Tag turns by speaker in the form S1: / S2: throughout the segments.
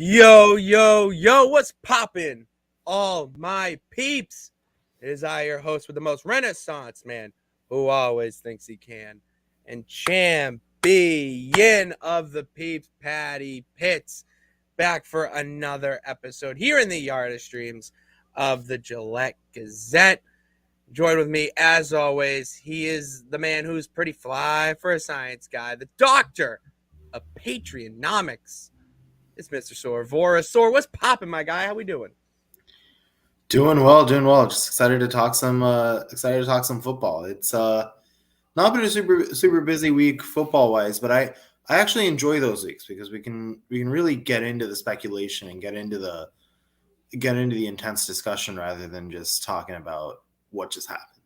S1: Yo, yo, yo, what's poppin'? All my peeps. It is I, your host with the most renaissance man who always thinks he can. And champion of the peeps, Patty Pitts, back for another episode here in the Yard of Streams of the Gillette Gazette. Joined with me, as always, he is the man who's pretty fly for a science guy, the doctor of Patreonomics. It's Mr. Soor. Soor, what's popping, my guy? How we doing?
S2: Doing well. Just excited to talk some football. It's not been a super busy week football wise, but I actually enjoy those weeks because we can really get into the speculation and get into the intense discussion rather than just talking about what just happened.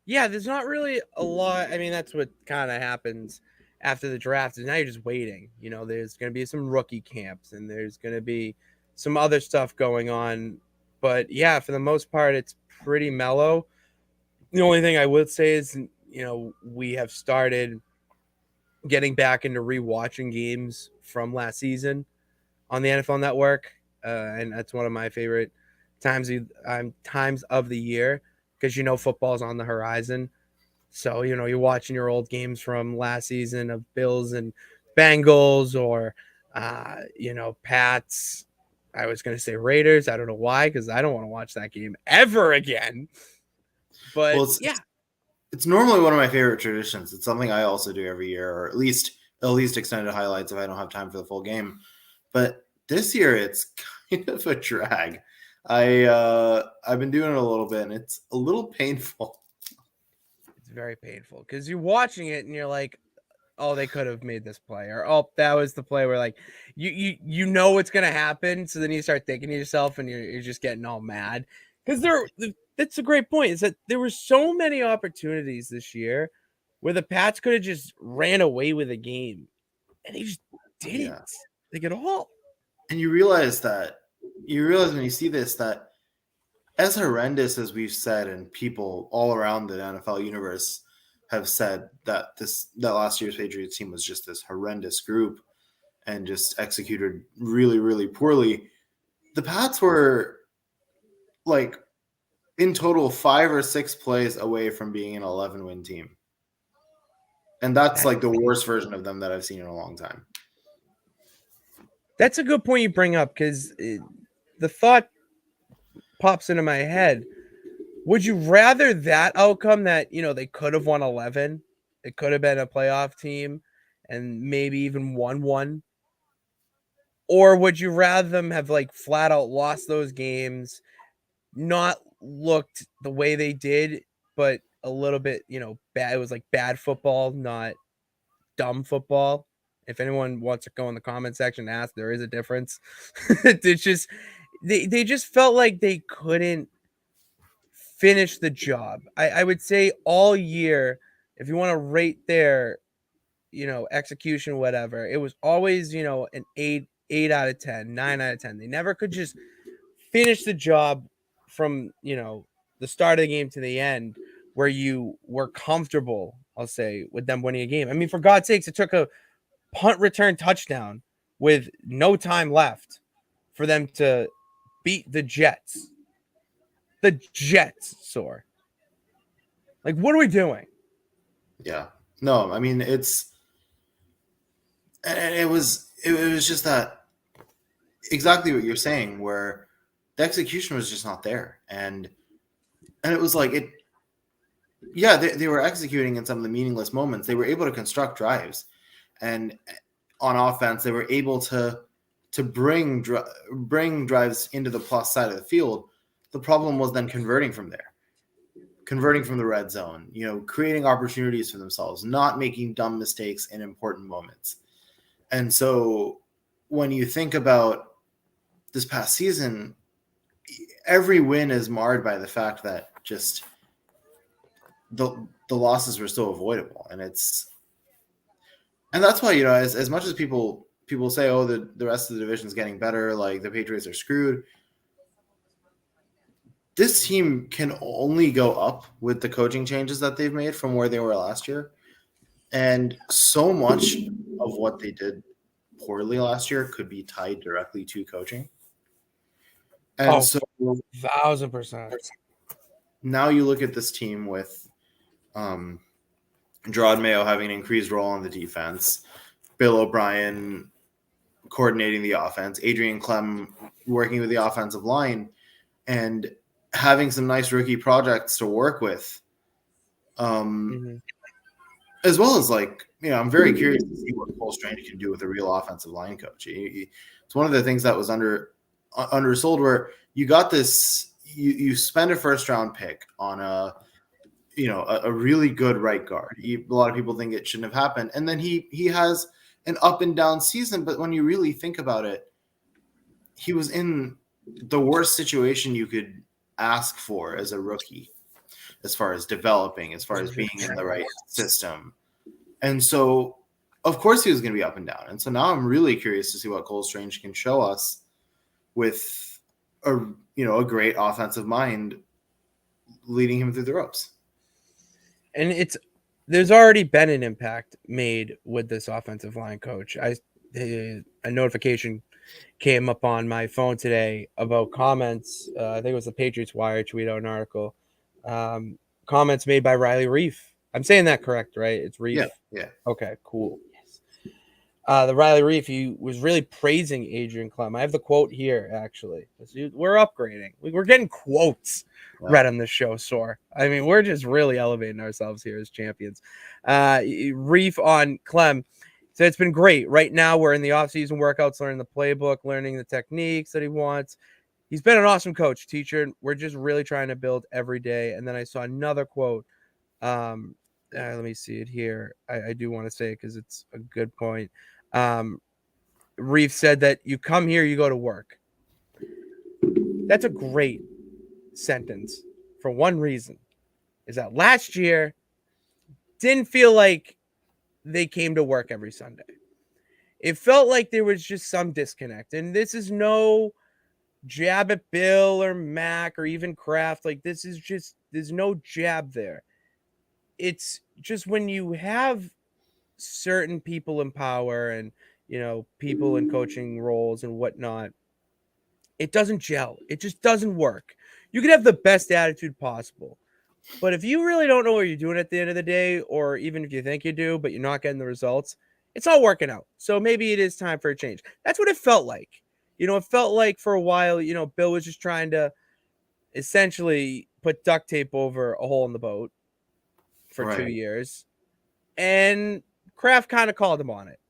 S1: Yeah, there's not really a lot. I mean, that's what kind of happens after the draft is now you're just waiting. You know, there's going to be some rookie camps and there's going to be some other stuff going on. But yeah, for the most part, it's pretty mellow. The only thing I would say is, we have started getting back into rewatching games from last season on the NFL Network. And that's one of my favorite times of the year because, football's on the horizon. So, you're watching your old games from last season of Bills and Bengals or, Pats. I was going to say Raiders. I don't know why, because I don't want to watch that game ever again. But
S2: it's normally one of my favorite traditions. It's something I also do every year, or at least extended highlights if I don't have time for the full game. But this year, it's kind of a drag. I've been doing it a little bit, and it's a little painful.
S1: It's very painful because you're watching it and you're like, oh, they could have made this play, or oh, that was the play where like you know what's gonna happen, so then you start thinking to yourself and you're just getting all mad because that's a great point. Is that there were so many opportunities this year where the Pats could have just ran away with a game, and they just didn't like at all.
S2: And you realize when you see this that as horrendous as we've said, and people all around the NFL universe have said that last year's Patriots team was just this horrendous group and just executed really, really poorly. The Pats were like in total 5 or 6 plays away from being an 11-win team. And that's like the worst version of them that I've seen in a long time.
S1: That's a good point you bring up because the thought pops into my head. Would you rather that outcome that, they could have won 11, it could have been a playoff team and maybe even won one? Or would you rather them have like flat out lost those games, not looked the way they did, but a little bit, bad? It was like bad football, not dumb football. If anyone wants to go in the comment section and ask, there is a difference. It's just, they just felt like they couldn't finish the job. I would say all year, if you want to rate their, execution, whatever, it was always, an 8 out of 10, 9 out of 10. They never could just finish the job from, the start of the game to the end where you were comfortable, I'll say, with them winning a game. I mean, for God's sakes, it took a punt return touchdown with no time left for them to beat the Jets. The Jets, Soor. Like, what are we doing?
S2: Yeah. No, I mean, it was just that exactly what you're saying, where the execution was just not there. And it was like they were executing in some of the meaningless moments. They were able to construct drives, and on offense, they were able to bring drives into the plus side of the field. The problem was then converting from there, converting from the red zone, creating opportunities for themselves, not making dumb mistakes in important moments. And so when you think about this past season, every win is marred by the fact that just the losses were still avoidable. And that's why, as much as people say, oh, the rest of the division is getting better, like the Patriots are screwed, this team can only go up with the coaching changes that they've made from where they were last year. And so much of what they did poorly last year could be tied directly to coaching. And so
S1: 1,000%.
S2: now you look at this team with Gerard Mayo having an increased role on the defense, Bill O'Brien coordinating the offense, Adrian Clem working with the offensive line, and having some nice rookie projects to work with. As well as, like, I'm very curious to see what Cole Strange can do with a real offensive line coach. It's one of the things that was undersold, where you got this, you spend a first round pick on a really good right guard. A lot of people think it shouldn't have happened, and then he has an up and down season. But when you really think about it, he was in the worst situation you could ask for as a rookie, as far as developing, as far as being in the right system. And so, of course, he was going to be up and down. And so now I'm really curious to see what Cole Strange can show us with a great offensive mind leading him through the ropes.
S1: And there's already been an impact made with this offensive line coach. A notification came up on my phone today about comments. I think it was the Patriots Wire tweet out an article. Comments made by Riley Reef. I'm saying that correct, right? It's Reef.
S2: Yeah.
S1: Okay, cool. Yes. The Riley Reef, he was really praising Adrian Clem. I have the quote here, actually. We're upgrading. We're getting quotes read on this show, Soor. I mean, we're just really elevating ourselves here as champions. Reef on Clem. So it's been great. Right now, we're in the off-season workouts, learning the playbook, learning the techniques that he wants. He's been an awesome coach, teacher. We're just really trying to build every day. And then I saw another quote. Let me see it here. I do want to say it because it's a good point. Reef said that you come here, you go to work. That's a great sentence for one reason, is that last year didn't feel like they came to work every Sunday. It felt like there was just some disconnect. And this is no jab at Bill or Mac or even Kraft. Like, this is just, there's no jab there. It's just when you have certain people in power and, people in coaching roles and whatnot, it doesn't gel. It just doesn't work. You can have the best attitude possible, but if you really don't know what you're doing at the end of the day, or even if you think you do, but you're not getting the results, it's not working out. So maybe it is time for a change. That's what it felt like. It felt like for a while, Bill was just trying to essentially put duct tape over a hole in the boat for 2 years. And Kraft kind of called him on it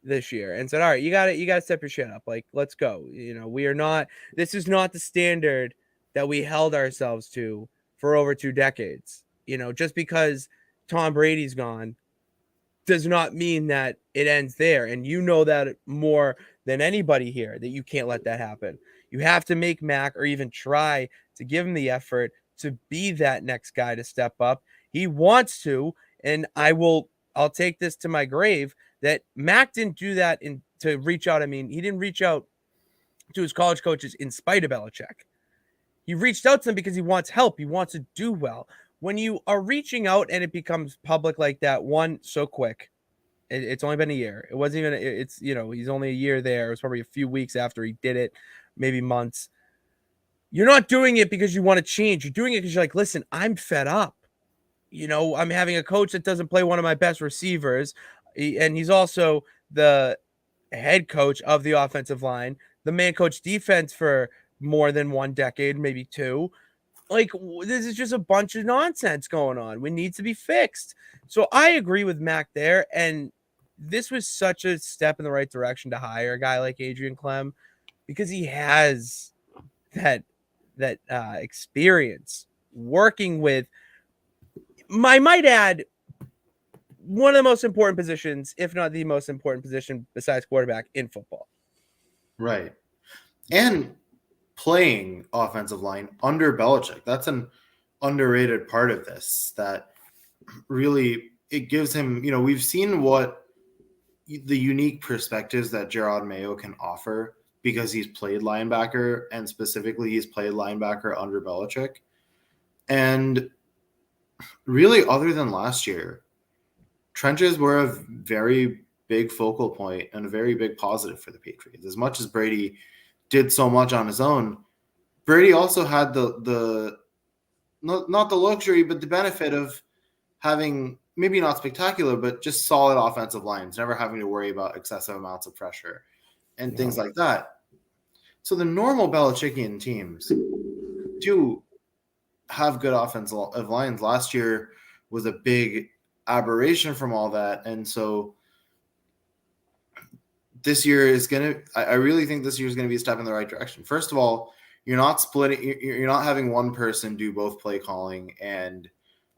S1: this year and said, all right, you got to step your shit up. Like, let's go. This is not the standard that we held ourselves to for over 2 decades. Just because Tom Brady's gone does not mean that it ends there. And that more than anybody here, that you can't let that happen. You have to make Mac, or even try to give him the effort to be that next guy to step up. He wants to, and I'll take this to my grave, that Mac didn't do that to reach out. I mean, he didn't reach out to his college coaches in spite of Belichick. He reached out to them because he wants help. He wants to do well. When you are reaching out and it becomes public like that, so quick. It's only been a year. It wasn't even, he's only a year there. It was probably a few weeks after he did it, maybe months. You're not doing it because you want to change. You're doing it because you're like, listen, I'm fed up. I'm having a coach that doesn't play one of my best receivers. And he's also the head coach of the offensive line, the man coach defense for more than 1 decade, maybe 2. Like, this is just a bunch of nonsense going on. We need to be fixed. So I agree with Mac there. And this was such a step in the right direction to hire a guy like Adrian Clem, because he has that experience working with, I might add, one of the most important positions, if not the most important position besides quarterback in football.
S2: Right. And playing offensive line under Belichick. That's an underrated part of this, that really it gives him, we've seen what the unique perspectives that Gerard Mayo can offer because he's played linebacker, and specifically he's played linebacker under Belichick. And really, other than last year, trenches were a very big focal point and a very big positive for the Patriots. As much as Brady did so much on his own, Brady also had the not the luxury, but the benefit of having maybe not spectacular, but just solid offensive lines, never having to worry about excessive amounts of pressure and things like that. So the normal Belichickian teams do have good offensive lines. Last year was a big aberration from all that, and so this year is gonna. I really think this year is gonna be a step in the right direction. First of all, you're not splitting. You're not having one person do both play calling and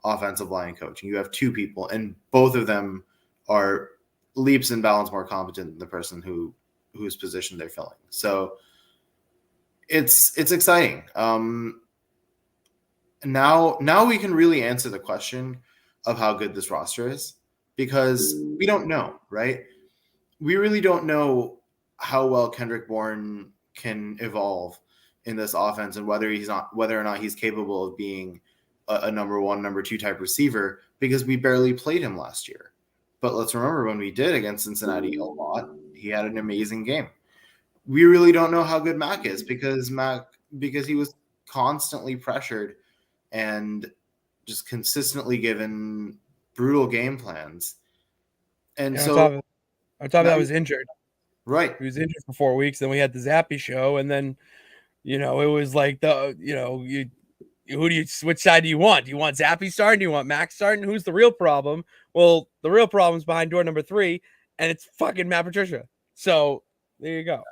S2: offensive line coaching. You have two people, and both of them are leaps and bounds more competent than the person whose position they're filling. So it's exciting. Now we can really answer the question of how good this roster is, because we don't know, right? We really don't know how well Kendrick Bourne can evolve in this offense, and whether or not he's capable of being a number one, number two type receiver, because we barely played him last year. But let's remember, when we did against Cincinnati a lot, he had an amazing game. We really don't know how good Mac is, because he was constantly pressured and just consistently given brutal game plans. And
S1: And
S2: so
S1: on top of that, was injured.
S2: Right.
S1: He was injured for 4 weeks. Then we had the Zappy show, and then it was like which side do you want? Do you want Zappy starting? Do you want Max starting? Who's the real problem? Well, the real problem's behind door number 3, and it's fucking Matt Patricia. So there you go.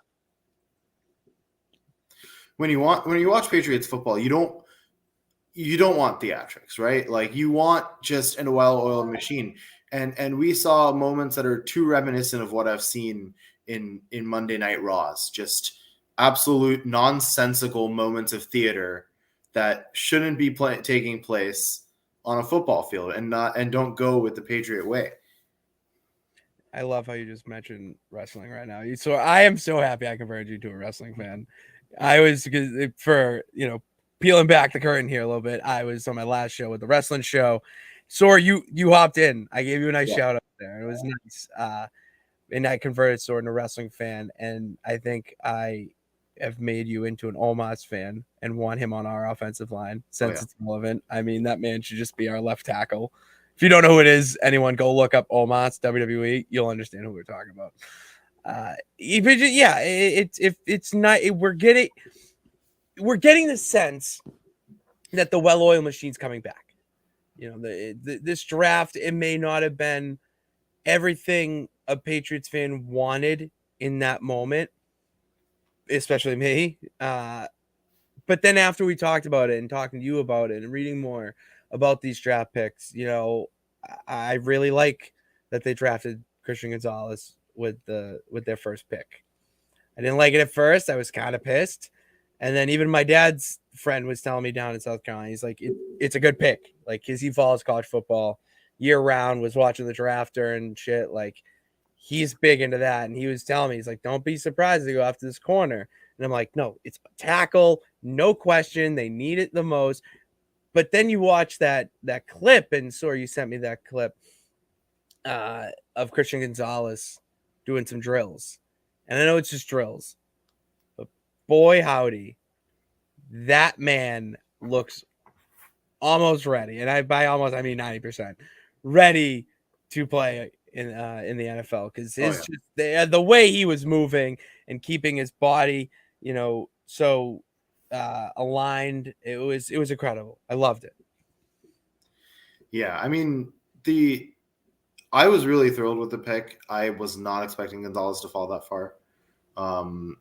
S2: When you watch Patriots football, you don't want theatrics, right? Like, you want just a well-oiled machine. And we saw moments that are too reminiscent of what I've seen in Monday Night Raws, just absolute nonsensical moments of theater that shouldn't be taking place on a football field, and don't go with the Patriot way.
S1: I love how you just mentioned wrestling right now. So I am so happy I converted you to a wrestling fan. I was, for peeling back the curtain here a little bit, I was on my last show with the wrestling show. Soor, you hopped in. I gave you a nice shout out there. It was nice. And I converted Soor into a wrestling fan, and I think I have made you into an Olmas fan and want him on our offensive line since it's relevant. I mean, that man should just be our left tackle. If you don't know who it is, anyone go look up Olmas WWE. You'll understand who we're talking about. It's not. We're getting the sense that the well-oiled machine's coming back. This draft, it may not have been everything a Patriots fan wanted in that moment, especially me. But then after we talked about it and talking to you about it and reading more about these draft picks, I really like that they drafted Christian Gonzalez with their first pick. I didn't like it at first. I was kind of pissed. And then even my dad's friend was telling me down in South Carolina, he's like, it's a good pick. Like, because he follows college football year round, was watching the drafter and shit. Like, he's big into that. And he was telling me, he's like, don't be surprised if they go after this corner. And I'm like, no, it's a tackle. No question. They need it the most. But then you watch that clip, and Soor, you sent me that clip of Christian Gonzalez doing some drills. And I know it's just drills, but boy, howdy, that man looks almost ready. And by almost, I mean 90% ready to play in the NFL, because the way he was moving and keeping his body, so aligned, it was incredible. I loved it.
S2: Yeah, I mean, I was really thrilled with the pick. I was not expecting Gonzalez to fall that far. I'm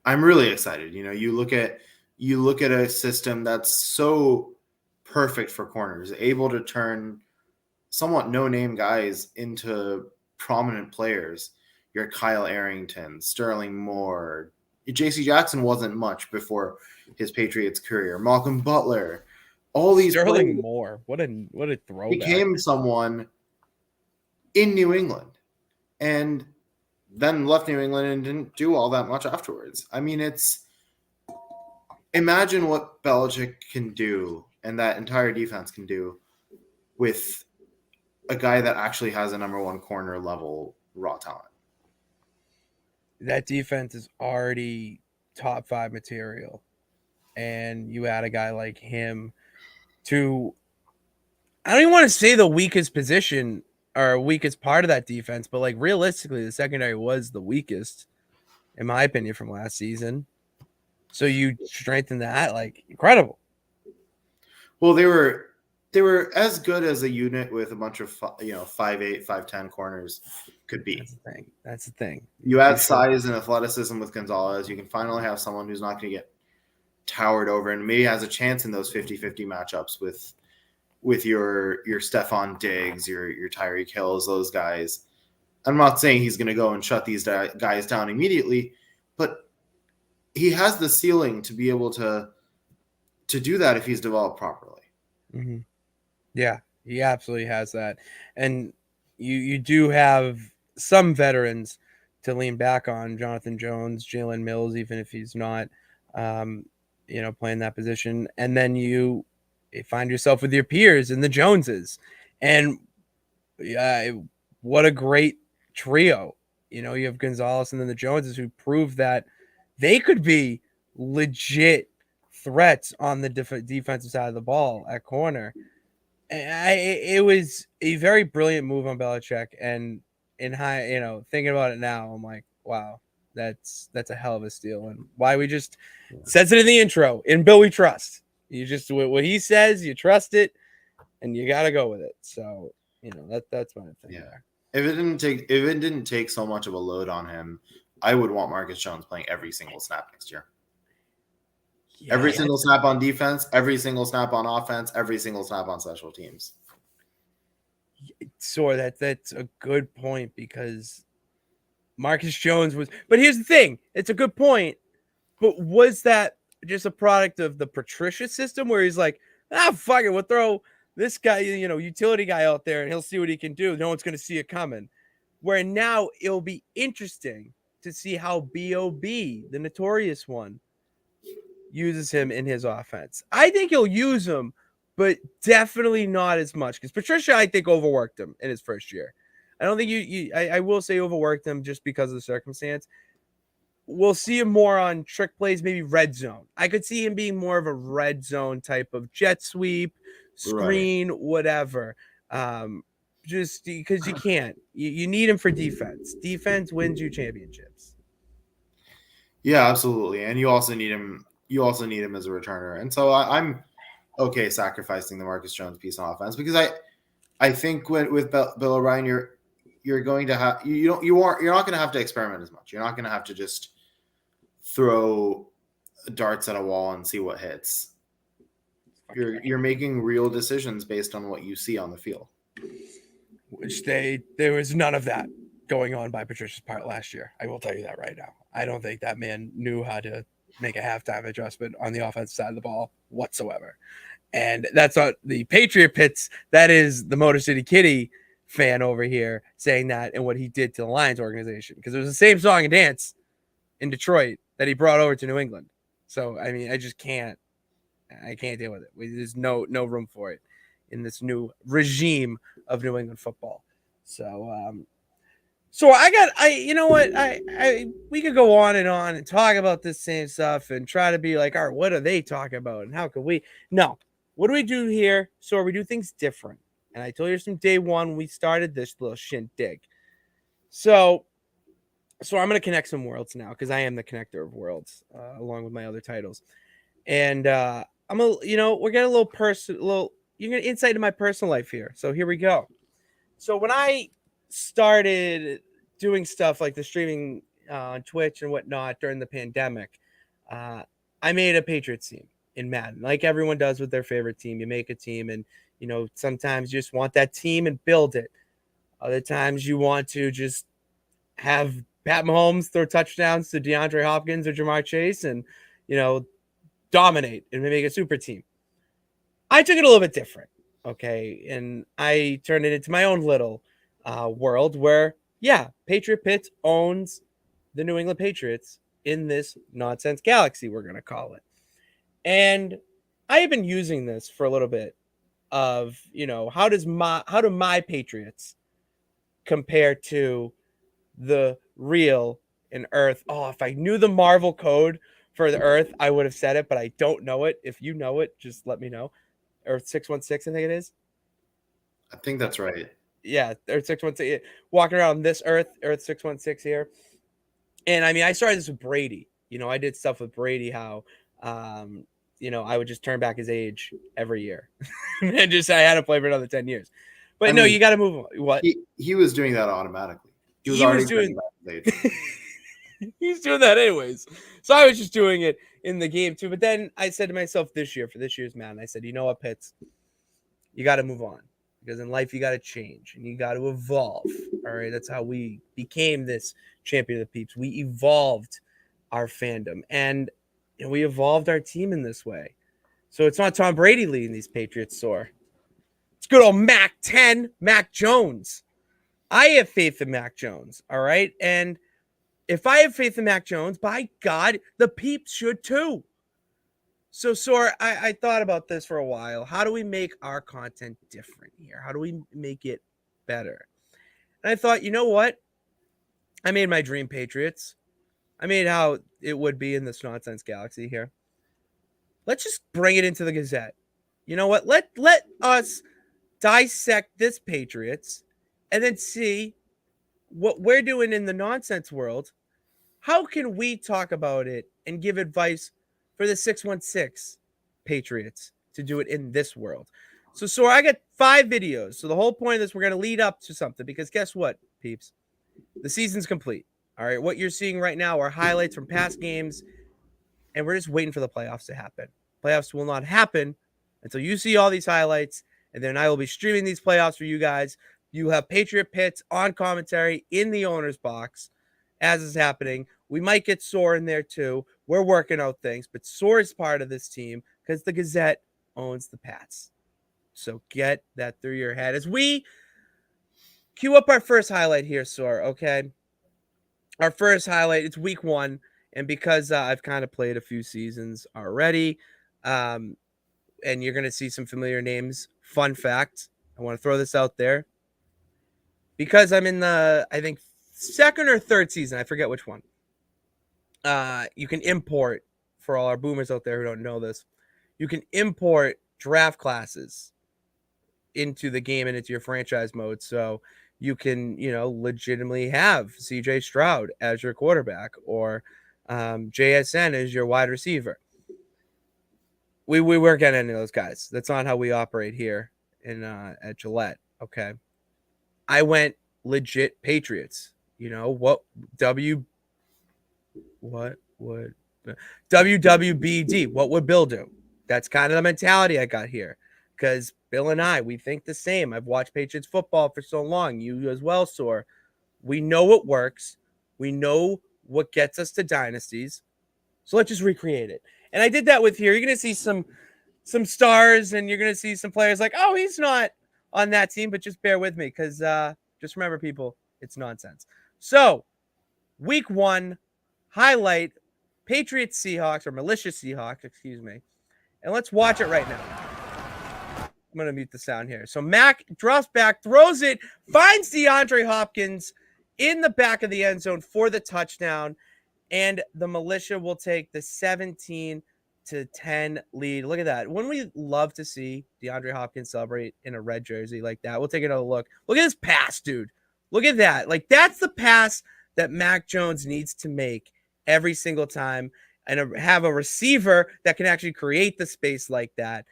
S2: really excited. You look at a system that's so perfect for corners, able to turn somewhat no-name guys into prominent players. Your Kyle Arrington, Sterling Moore, J.C. Jackson wasn't much before his Patriots career. Malcolm Butler, all these
S1: Sterling Moore, what a throwback.
S2: Became someone in New England, and then left New England and didn't do all that much afterwards. I mean, imagine what Belichick can do and that entire defense can do with a guy that actually has a number one corner level raw talent.
S1: That defense is already top 5 material, and you add a guy like him to, I don't even want to say the weakest position or weakest part of that defense, but like realistically, the secondary was the weakest, in my opinion, from last season. So you strengthen that, like incredible.
S2: Well, they were as good as a unit with a bunch of 5'8", 5'10" corners could be.
S1: That's the thing.
S2: You add size and athleticism with Gonzalez, you can finally have someone who's not going to get towered over and maybe has a chance in those 50-50 matchups with your Stephon Diggs, your Tyreek Hills, those guys. I'm not saying he's going to go and shut these guys down immediately, but he has the ceiling to be able to do that if he's developed properly.
S1: Mm-hmm. Yeah, he absolutely has that. And you do have some veterans to lean back on, Jonathan Jones, Jalen Mills, even if he's not, playing that position. And then you find yourself with your peers and the Joneses. And what a great trio. You have Gonzalez and then the Joneses who prove that they could be legit threats on the defensive side of the ball at corner. It was a very brilliant move on Belichick, and thinking about it now, I'm like, wow, that's a hell of a steal. And why we just says it in the intro. In Bill, we trust. You just what he says, you trust it, and you got to go with it. So that's my thing.
S2: Yeah.
S1: There.
S2: If it didn't take so much of a load on him, I would want Marcus Jones playing every single snap next year. Yeah, every single snap on defense, every single snap on offense, every single snap on special teams.
S1: So that's a good point, because Marcus Jones was, but here's the thing, it's a good point, but was that just a product of the Patricia system where he's like, fuck it, we'll throw this guy, utility guy out there and he'll see what he can do. No one's going to see it coming. Where now it'll be interesting to see how B.O.B., the notorious one, uses him in his offense. I think he'll use him, but definitely not as much, because Patricia, I think, overworked him in his first year. I don't think I will say overworked him just because of the circumstance. We'll see him more on trick plays, maybe red zone. I could see him being more of a red zone type of jet sweep, screen, right, whatever. Just because you can't. You need him for defense. Defense wins you championships.
S2: Yeah, absolutely. And you also need him. You also need him as a returner. And so I'm okay sacrificing the Marcus Jones piece on offense, because I think with Bill O'Brien, you're going to have you're not going to have to experiment as much. You're not going to have to just throw darts at a wall and see what hits. You're making real decisions based on what you see on the field.
S1: Which there was none of that going on by Patricia's part last year. I will tell you that right now. I don't think that man knew how to make a halftime adjustment on the offensive side of the ball whatsoever. And that's not the Patriot Pits. That is the Motor City Kitty fan over here saying that and what he did to the Lions organization. Because it was the same song and dance in Detroit that he brought over to New England. So, I mean, I just can't. I can't deal with it. There's no room for it in this new regime of New England football. So, we could go on and talk about this same stuff and try to be like, all right, what are they talking about? And how can we? No, what do we do here? So we do things different. And I told you from day one, we started this little shindig. So I'm going to connect some worlds now, because I am the connector of worlds, along with my other titles. And we're getting a little you're going to insight into my personal life here. So here we go. So when I started doing stuff like the streaming on Twitch and whatnot during the pandemic, I made a Patriots team in Madden, like everyone does with their favorite team. You make a team, and sometimes you just want that team and build it. Other times you want to just have Pat Mahomes throw touchdowns to DeAndre Hopkins or Jamar Chase and dominate and make a super team. I took it a little bit different, okay, and I turned it into my own little world where, Patriot Pits owns the New England Patriots in this nonsense galaxy, we're going to call it. And I have been using this for a little bit of, how do my Patriots compare to the real in Earth? Oh, if I knew the Marvel code for the Earth, I would have said it, but I don't know it. If you know it, just let me know. Earth 616, I think it is.
S2: I think that's right.
S1: Yeah, Earth 616. Walking around this Earth 616 here. And I mean, I started this with Brady. I did stuff with Brady, how I would just turn back his age every year and just say I had to play for another 10 years.
S2: I
S1: But no,
S2: mean,
S1: you got to move on. What?
S2: he was doing that automatically. He was
S1: He was
S2: already turning
S1: doing
S2: back his age.
S1: he's doing that anyways. So I was just doing it in the game too. But then I said to myself this year, for this year's Madden, I said, you know what, Pitts? You got to move on, because in life you got to change and you got to evolve. All right, that's how we became this champion of the peeps. We evolved our fandom, and we evolved our team in this way. So it's not Tom Brady leading these Patriots, Soor. It's good old Mac 10, Mac Jones. I have faith in Mac Jones, all right? And if I have faith in Mac Jones, by God, the peeps should too. So, Soor, I thought about this for a while. How do we make our content different here? How do we make it better? And I thought, you know what? I made my dream Patriots. I made how it would be in this nonsense galaxy here. Let's just bring it into the Gazette. You know what? Let us dissect this Patriots and then see what we're doing in the nonsense world. How can we talk about it and give advice for the 616 Patriots to do it in this world? So I got 5 videos. So the whole point of this, we're going to lead up to something, because guess what, peeps? The season's complete. All right. What you're seeing right now are highlights from past games, and we're just waiting for the playoffs to happen. Playoffs will not happen until you see all these highlights, and then I will be streaming these playoffs for you guys. You have Patriot Pits on commentary in the owner's box as is happening. We might get Soor in there too. We're working out things, but Soor is part of this team because the Gazette owns the Pats. So get that through your head as we cue up our first highlight here, Soor. Okay, our first highlight. It's week 1, and because I've kind of played a few seasons already, and you're going to see some familiar names. Fun fact: I want to throw this out there, because I'm in the, I think, 2nd or 3rd season. I forget which one. You can import, for all our boomers out there who don't know this, you can import draft classes into the game and into your franchise mode. So you can, legitimately have CJ Stroud as your quarterback, or JSN as your wide receiver. We weren't getting any of those guys. That's not how we operate here in at Gillette. Okay. I went legit Patriots. What would WWBD? What would Bill do? That's kind of the mentality I got here, because Bill and I, we think the same. I've watched Patriots football for so long. You as well, Soor. We know what works. We know what gets us to dynasties. So let's just recreate it. And I did that with here. You're going to see some stars, and you're going to see some players like, oh, he's not on that team, but just bear with me, because just remember, people, it's nonsense. So week 1, highlight Patriots Seahawks, or malicious Seahawks, excuse me. And let's watch it right now. I'm going to mute the sound here. So Mac drops back, throws it, finds DeAndre Hopkins in the back of the end zone for the touchdown. And the militia will take the 17-10 lead. Look at that. Wouldn't we love to see DeAndre Hopkins celebrate in a red jersey like that? We'll take another look. Look at this pass, dude. Look at that. Like, that's the pass that Mac Jones needs to make every single time, and have a receiver that can actually create the space like that.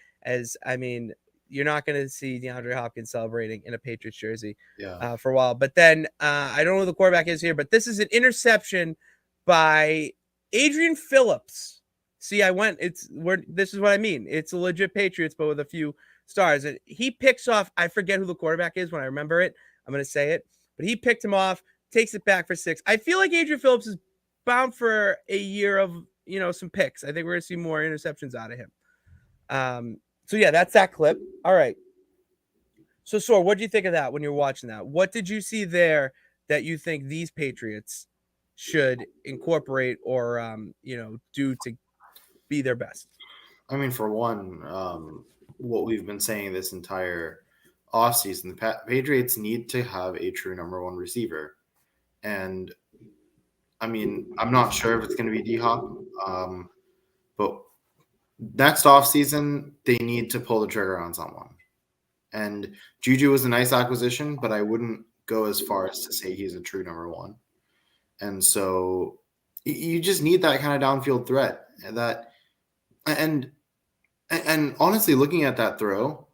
S1: You're not going to see DeAndre Hopkins celebrating in a Patriots jersey for a while. But then I don't know who the quarterback is here, but this is an interception by Adrian Phillips. See, this is what I mean. It's a legit Patriots, but with a few stars. And he picks off, I forget who the quarterback is. When I remember it, I'm going to say it. But he picked him off, takes it back for 6. I feel like Adrian Phillips is bound for a year of, some picks. I think we're going to see more interceptions out of him. So yeah, that's that clip. All right. So Soor, what did you think of that when you're watching that? What did you see there that you think these Patriots should incorporate or do to be their best?
S2: I mean, for one, what we've been saying this entire offseason, the Patriots need to have a true number one receiver. And I mean, I'm not sure if it's going to be D-Hop, but next offseason, they need to pull the trigger on someone. And Juju was a nice acquisition, but I wouldn't go as far as to say he's a true number one. And so you just need that kind of downfield threat. And honestly, looking at that throw,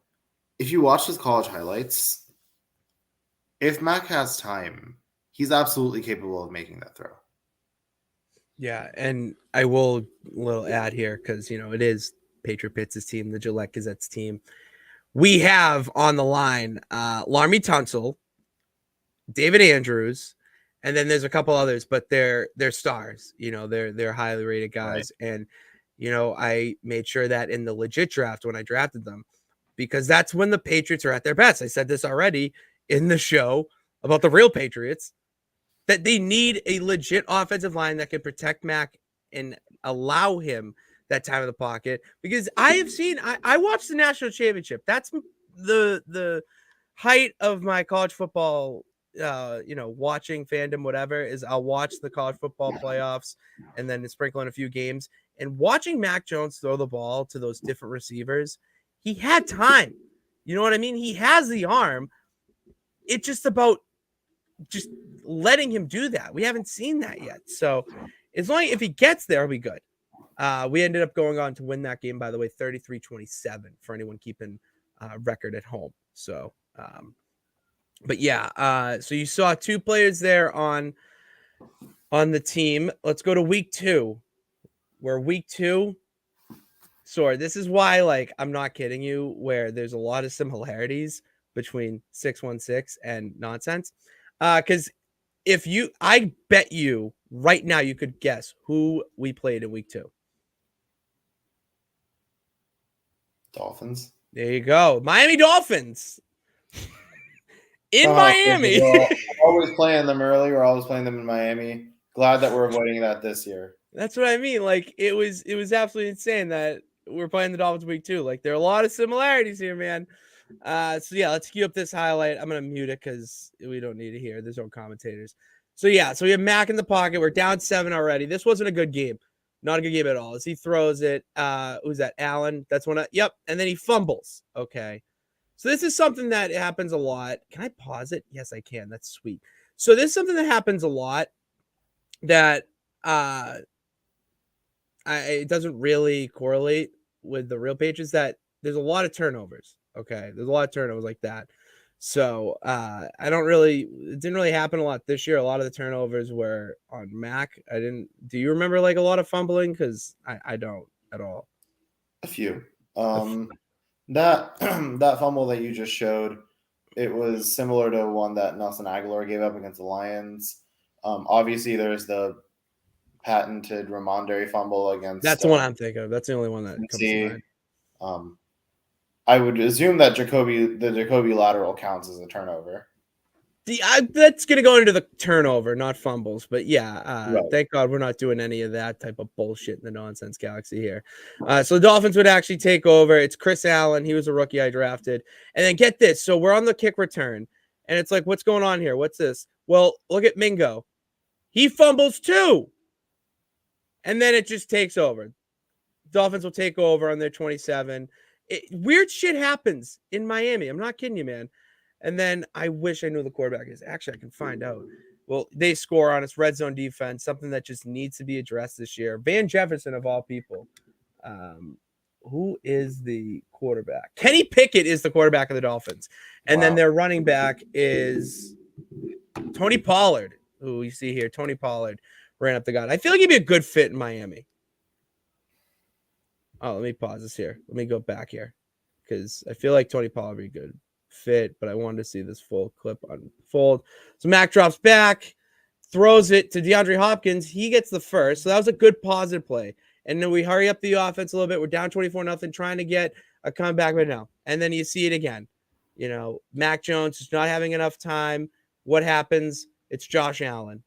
S2: if you watch his college highlights, if Mac has time, he's absolutely capable of making that throw.
S1: Yeah, and I will little add here because it is Patriot Pitts' team, the Gillette Gazette's team. We have on the line Larmy Tunsil, David Andrews, and then there's a couple others, but they're stars. They're highly rated guys, right. And I made sure that in the legit draft when I drafted them, because that's when the Patriots are at their best. I said this already in the show about the real Patriots, that they need a legit offensive line that can protect Mac and allow him that time in the pocket. Because I have seen, I watched the national championship. That's the height of my college football, watching fandom, whatever, is I'll watch the college football playoffs and then sprinkle in a few games. And watching Mac Jones throw the ball to those different receivers, he had time. You know what I mean? He has the arm. It's just about just letting him do that. We haven't seen that yet. So as long if he gets there, he'll be good. We ended up going on to win that game, by the way, 33-27 for anyone keeping record at home. So, but yeah, so you saw two players there on the team. Let's go to week 2. Where week 2, Soor, this is why, I'm not kidding you, where there's a lot of similarities between 616 and nonsense. Because I bet you right now you could guess who we played in week 2.
S2: Dolphins.
S1: There you go. Miami Dolphins. In Miami.
S2: We're always playing them early. We're always playing them in Miami. Glad that we're avoiding that this year.
S1: That's what I mean. It was absolutely insane that we're playing the Dolphins week 2. There are a lot of similarities here, man. So yeah, let's queue up this highlight. I'm gonna mute it because we don't need to hear. There's no commentators. So yeah, so we have Mac in the pocket. We're down 7 already. This wasn't a good game. Not a good game at all. As he throws it, who's that? Allen. That's one. Yep. And then he fumbles. Okay. So this is something that happens a lot. Can I pause it? Yes, I can. That's sweet. So this is something that happens a lot that it doesn't really correlate with the real Patriots, that there's a lot of turnovers. Okay. There's a lot of turnovers like that. So it didn't really happen a lot this year. A lot of the turnovers were on Mac. Do you remember a lot of fumbling? Because I don't at all.
S2: A few. That fumble that you just showed, it was similar to one that Nelson Aguilar gave up against the Lions. Obviously there's the patented Ramondre fumble against.
S1: That's the one I'm thinking of. That's the only one that comes to mind.
S2: I would assume that the Jacoby lateral counts as a turnover.
S1: That's going to go into the turnover, not fumbles. But yeah,
S2: right.
S1: Thank God we're not doing any of that type of bullshit in the nonsense galaxy here. So the Dolphins would actually take over. It's Chris Allen. He was a rookie I drafted. And then get this. So we're on the kick return. And it's what's going on here? What's this? Well, look at Mingo. He fumbles too. And then it just takes over. Dolphins will take over on their 27. Weird shit happens in Miami. I'm not kidding you, man. And then I wish I knew the quarterback is. Actually, I can find out. Well, they score on us. Red zone defense, something that just needs to be addressed this year. Van Jefferson, of all people. Who is the quarterback? Kenny Pickett is the quarterback of the Dolphins. And then their running back is Tony Pollard, who you see here. Tony Pollard ran up the gut. I feel like he'd be a good fit in Miami. Oh, let me pause this here. Let me go back here because I feel like Tony Pollard would be a good fit, but I wanted to see this full clip unfold. So Mac drops back, throws it to DeAndre Hopkins. He gets the first. So that was a good positive play. And then we hurry up the offense a little bit. We're down 24-0, trying to get a comeback right now. And then you see it again. Mac Jones is not having enough time. What happens? It's Josh Allen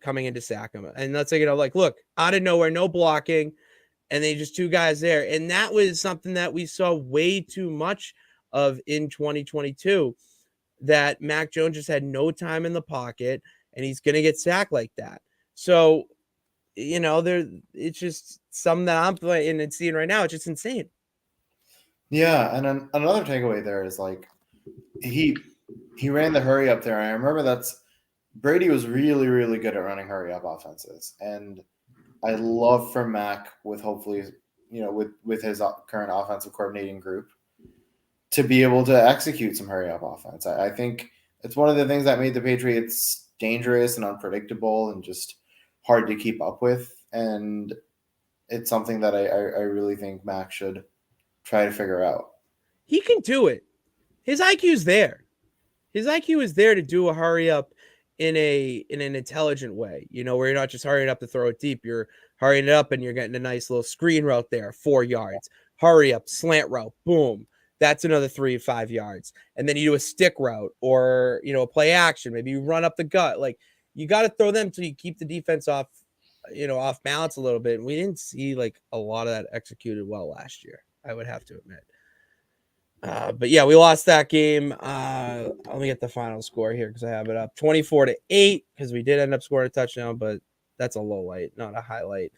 S1: coming in to sack him. And that's look, out of nowhere, no blocking. and they just two guys there. And that was something that we saw way too much of in 2022, that Mac Jones just had no time in the pocket, and he's going to get sacked like that. So, it's just something that I'm playing and seeing right now. It's just insane.
S2: Yeah, and then another takeaway there is like he ran the hurry up there. I remember Brady was really, really good at running hurry up offenses, and I love for Mac with hopefully with his current offensive coordinating group to be able to execute some hurry up offense. I think it's one of the things that made the Patriots dangerous and unpredictable and just hard to keep up with, and it's something that I really think Mac should try to figure out.
S1: He can do it. His IQ's there. His IQ is there to do a hurry up in an intelligent way, where you're not just hurrying up to throw it deep. You're hurrying it up and you're getting a nice little screen route there, 4 yards. Hurry up, slant route, boom. That's another 3 or 5 yards. And then you do a stick route or, a play action. Maybe you run up the gut. Like, you got to throw them till you keep the defense off balance a little bit. And we didn't see like a lot of that executed well last year, I would have to admit. But yeah, we lost that game. Let me get the final score here because I have it up 24-8 because we did end up scoring a touchdown, but that's a low light, not a highlight.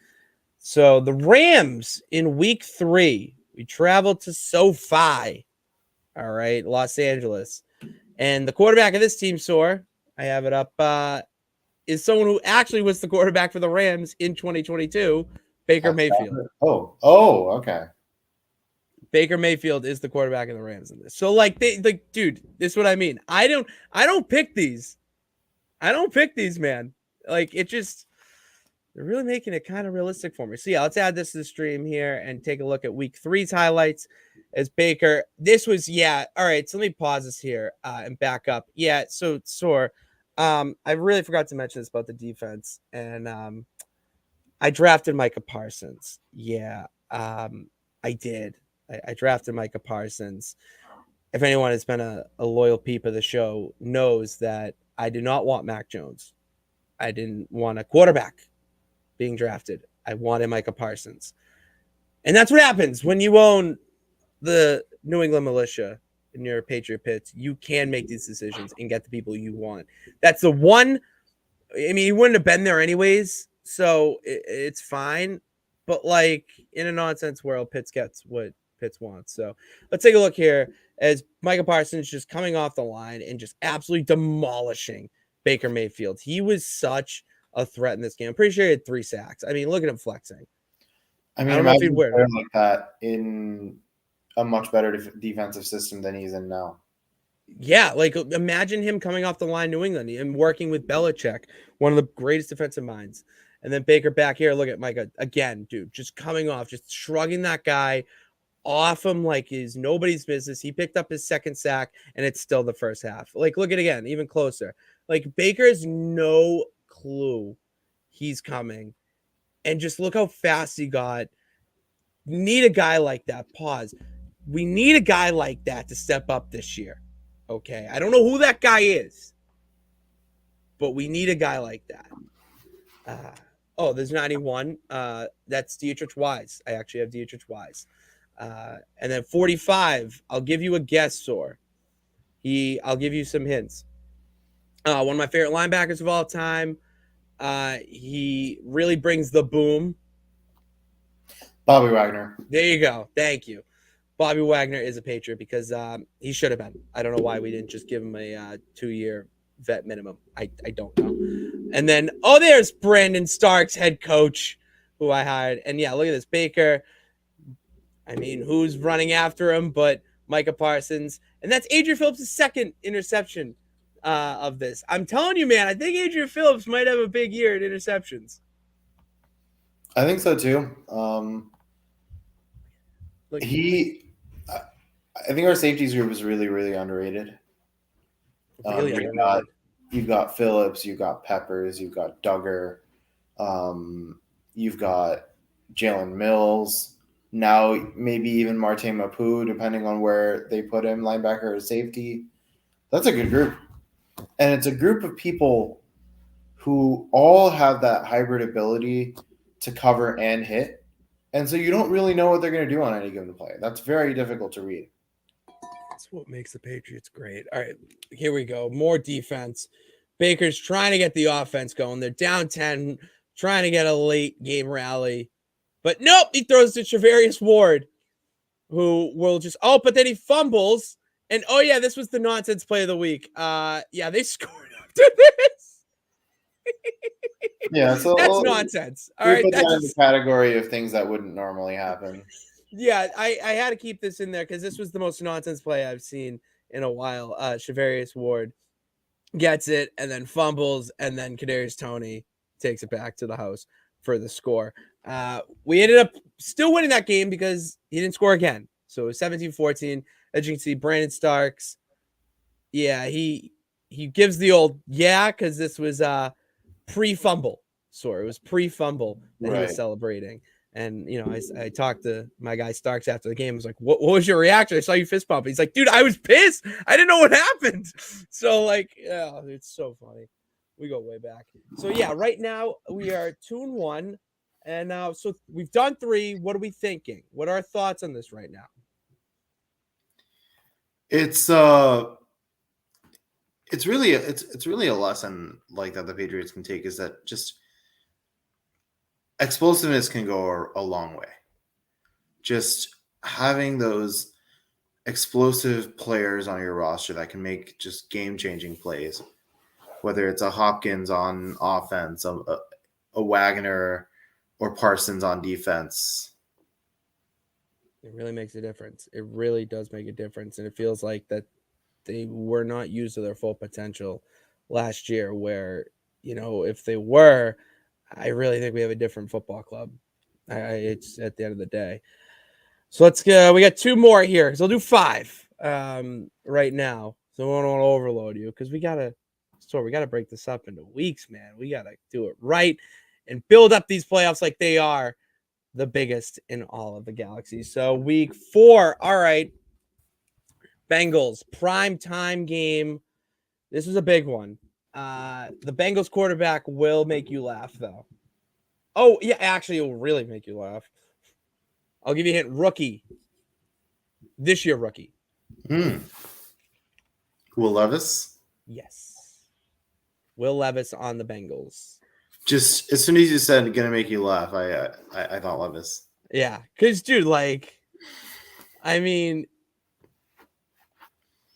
S1: So the Rams in week 3, we traveled to SoFi. All right, Los Angeles. And the quarterback of this team, Soor, I have it up, is someone who actually was the quarterback for the Rams in 2022, Baker Mayfield.
S2: Oh, okay.
S1: Baker Mayfield is the quarterback of the Rams in this. So dude, this is what I mean. I don't pick these. Man. Like, they're really making it kind of realistic for me. So yeah, let's add this to the stream here and take a look at week 3's highlights as Baker. This was, all right. So let me pause this here and back up. Yeah. So Soor, I really forgot to mention this about the defense, and I drafted Micah Parsons. Yeah. I did. I drafted Micah Parsons. If anyone has been a loyal peep of the show knows that I do not want Mac Jones. I didn't want a quarterback being drafted. I wanted Micah Parsons. And that's what happens when you own the New England militia in your Patriot pits. You can make these decisions and get the people you want. That's the one. I mean, he wouldn't have been there anyways, so it's fine. But like, in a nonsense world, Pitts gets what Pitts wants. So let's take a look here as Micah Parsons just coming off the line and just absolutely demolishing Baker Mayfield. He was such a threat in this game. I'm pretty sure he had 3 sacks. I mean, look at him flexing.
S2: I don't know if he'd wear it like that in a much better defensive system than he's in now.
S1: Yeah, like imagine him coming off the line New England and working with Belichick, one of the greatest defensive minds. And then Baker back here. Look at Micah again, dude, just coming off, just shrugging that guy off him like he's nobody's business. He picked up his 2nd sack, and it's still the first half. Like, look at it again, even closer. Like, Baker has no clue he's coming. And just look how fast he got. Need a guy like that. Pause. We need a guy like that to step up this year. Okay? I don't know who that guy is, but we need a guy like that. There's 91. That's Dietrich Wise. I actually have Dietrich Wise. And then 45, I'll give you a guess, Soor. I'll give you some hints. One of my favorite linebackers of all time. He really brings the boom.
S2: Bobby Wagner.
S1: There you go. Thank you. Bobby Wagner is a Patriot because he should have been. I don't know why we didn't just give him a 2-year vet minimum. I don't know. And then, there's Brandon Starks, head coach, who I hired. And yeah, look at this. Baker. I mean, who's running after him but Micah Parsons? And that's Adrian Phillips' 2nd interception of this. I'm telling you, man, I think Adrian Phillips might have a big year at interceptions.
S2: I think so too. I think our safeties group is really, really underrated. You've got Phillips, you've got Peppers, you've got Duggar, you've got Jalen Mills. Now, maybe even Martin Mapu, depending on where they put him, linebacker or safety. That's a good group. And it's a group of people who all have that hybrid ability to cover and hit. And so you don't really know what they're going to do on any given play. That's very difficult to read.
S1: That's what makes the Patriots great. All right, here we go. More defense. Baker's trying to get the offense going. They're down 10, trying to get a late game rally. But nope, he throws to Charvarius Ward, who will just, but then he fumbles. And yeah, this was the nonsense play of the week. Yeah, they scored after this.
S2: Yeah, so
S1: that's nonsense. All right,
S2: put that in the category of things that wouldn't normally happen.
S1: Yeah, I had to keep this in there because this was the most nonsense play I've seen in a while. Charvarius Ward gets it and then fumbles, and then Kadarius Toney takes it back to the house for the score. We ended up still winning that game because he didn't score again. So it was 17-14. As you can see, Brandon Starks, yeah, he gives the old because this was pre-fumble. Soor. It was pre-fumble that he was celebrating. And, I talked to my guy Starks after the game. I was like, what was your reaction? I saw you fist pump. He's like, dude, I was pissed. I didn't know what happened. So, it's so funny. We go way back. So, yeah, right now we are 2-1. And so we've done 3. What are we thinking? What are our thoughts on this right now?
S2: It's really a lesson like that the Patriots can take, is that just explosiveness can go a long way. Just having those explosive players on your roster that can make just game-changing plays, whether it's a Hopkins on offense, a Wagner or Parsons on defense.
S1: It really makes a difference. It really does make a difference. And it feels like that they were not used to their full potential last year, where, if they were, I really think we have a different football club. It's at the end of the day. So let's go. We got 2 more here because I'll do 5 right now. So I don't want to overload you because we got to break this up into weeks, man. We got to do it right and build up these playoffs like they are the biggest in all of the galaxy. So week 4. All right. Bengals prime time game. This was a big one. The Bengals quarterback will make you laugh, though. Oh, yeah, actually, it will really make you laugh. I'll give you a hint. Rookie. This year, rookie.
S2: Will Levis?
S1: Yes. Will Levis on the Bengals.
S2: Just as soon as you said "gonna make you laugh," I thought Levis.
S1: Yeah, because dude, I mean,